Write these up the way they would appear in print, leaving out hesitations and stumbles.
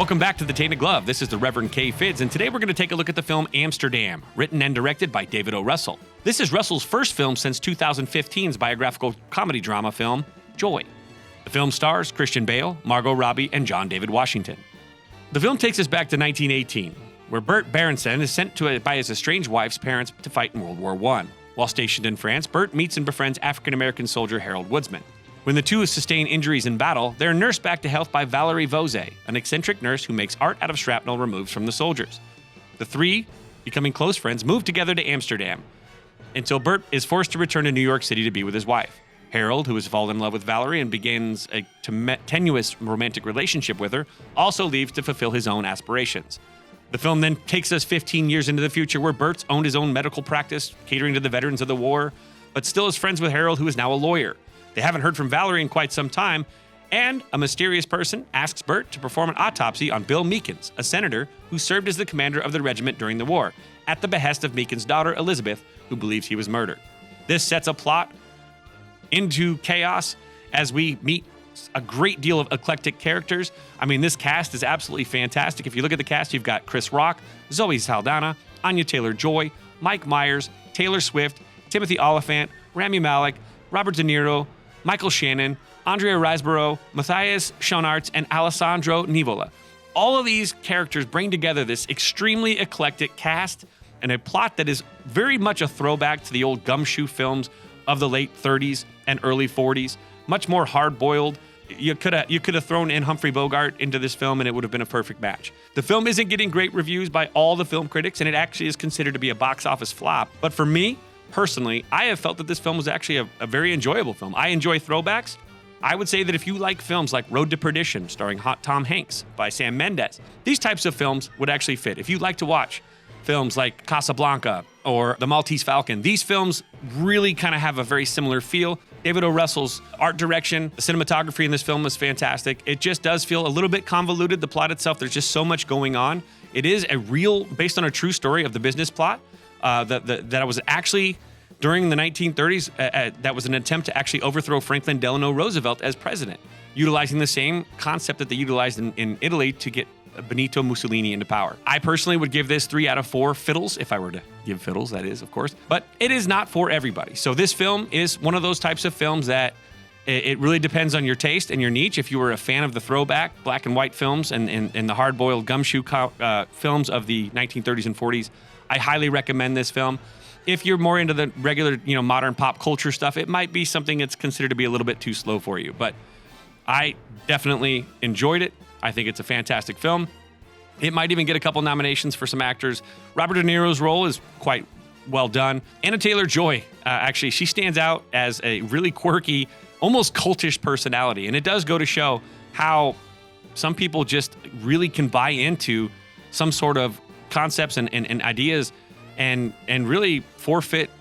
Welcome back to the Tainted Glove. This is the Reverend KFidds, and today we're going to take a look at the film Amsterdam, written and directed by David O. Russell. This is Russell's first film since 2015's biographical comedy drama film, Joy. The film stars Christian Bale, Margot Robbie, and John David Washington. The film takes us back to 1918, where Bert Berenson is sent by his estranged wife's parents to fight in World War I. While stationed in France, Bert meets and befriends African-American soldier Harold Woodsman. When the two sustain injuries in battle, they're nursed back to health by Valerie Vose, an eccentric nurse who makes art out of shrapnel removed from the soldiers. The three, becoming close friends, move together to Amsterdam until Bert is forced to return to New York City to be with his wife. Harold, who has fallen in love with Valerie and begins a tenuous romantic relationship with her, also leaves to fulfill his own aspirations. The film then takes us 15 years into the future, where Bert's owned his own medical practice, catering to the veterans of the war, but still is friends with Harold, who is now a lawyer. They haven't heard from Valerie in quite some time, and a mysterious person asks Bert to perform an autopsy on Bill Meekins, a senator who served as the commander of the regiment during the war, at the behest of Meekins' daughter, Elizabeth, who believes he was murdered. This sets a plot into chaos as we meet a great deal of eclectic characters. I mean, this cast is absolutely fantastic. If you look at the cast, you've got Chris Rock, Zoe Saldana, Anya Taylor-Joy, Mike Myers, Taylor Swift, Timothy Olyphant, Rami Malek, Robert De Niro, Michael Shannon, Andrea Riseborough, Matthias Schoenaerts, and Alessandro Nivola. All of these characters bring together this extremely eclectic cast and a plot that is very much a throwback to the old gumshoe films of the late 30s and early 40s, much more hard-boiled. You could have thrown in Humphrey Bogart into this film and it would have been a perfect match. The film isn't getting great reviews by all the film critics, and it actually is considered to be a box office flop. But for me, personally, I have felt that this film was actually a very enjoyable film. I enjoy throwbacks. I would say that if you like films like Road to Perdition, starring Hot Tom Hanks by Sam Mendes, these types of films would actually fit. If you like to watch films like Casablanca or The Maltese Falcon, these films really kind of have a very similar feel. David O. Russell's art direction, the cinematography in this film is fantastic. It just does feel a little bit convoluted, the plot itself. There's just so much going on. It is based on a true story of the business plot. That was actually during the 1930s, that was an attempt to actually overthrow Franklin Delano Roosevelt as president, utilizing the same concept that they utilized in Italy to get Benito Mussolini into power. I personally would give this 3 out of 4 fiddles, if I were to give fiddles, that is, of course. But it is not for everybody. So this film is one of those types of films that it really depends on your taste and your niche. If you were a fan of the throwback black and white films and the hard-boiled gumshoe films of the 1930s and 40s, I highly recommend this film. If you're more into the regular, modern pop culture stuff, it might be something that's considered to be a little bit too slow for you. But I definitely enjoyed it. I think it's a fantastic film. It might even get a couple nominations for some actors. Robert De Niro's role is quite well done. Anya Taylor-Joy, actually, she stands out as a really quirky, almost cultish personality. And it does go to show how some people just really can buy into some sort of concepts and ideas and really forfeit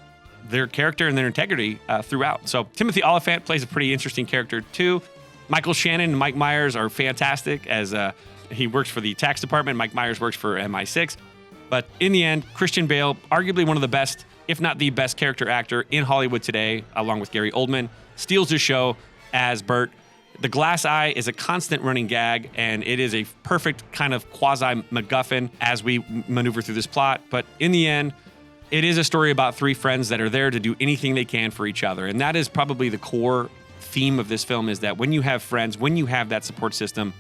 their character and their integrity throughout. So Timothy Olyphant plays a pretty interesting character too. Michael Shannon and Mike Myers are fantastic as he works for the tax department. Mike Myers works for MI6. But in the end, Christian Bale, arguably one of the best, if not the best character actor in Hollywood today, along with Gary Oldman, steals the show as Bert. The glass eye is a constant running gag, and it is a perfect kind of quasi-MacGuffin as we maneuver through this plot. But in the end, it is a story about 3 friends that are there to do anything they can for each other. And that is probably the core theme of this film, is that when you have friends, when you have that support system,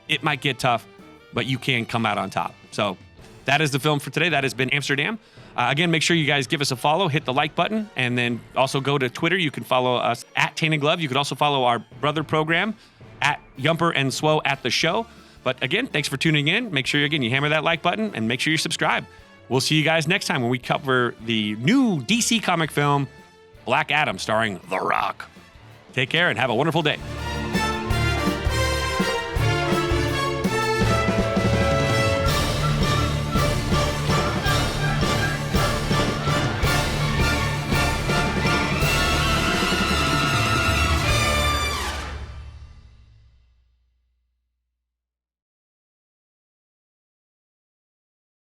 it might get tough, but you can come out on top. So that is the film for today. That has been Amsterdam. Again, make sure you guys give us a follow, hit the like button, and then also go to Twitter. You can follow us at Tainted Glove. You can also follow our brother program at Yumper and Swo at the show. But again, thanks for tuning in. Make sure, again, you hammer that like button and make sure you subscribe. We'll see you guys next time when we cover the new DC comic film, Black Adam, starring The Rock. Take care and have a wonderful day.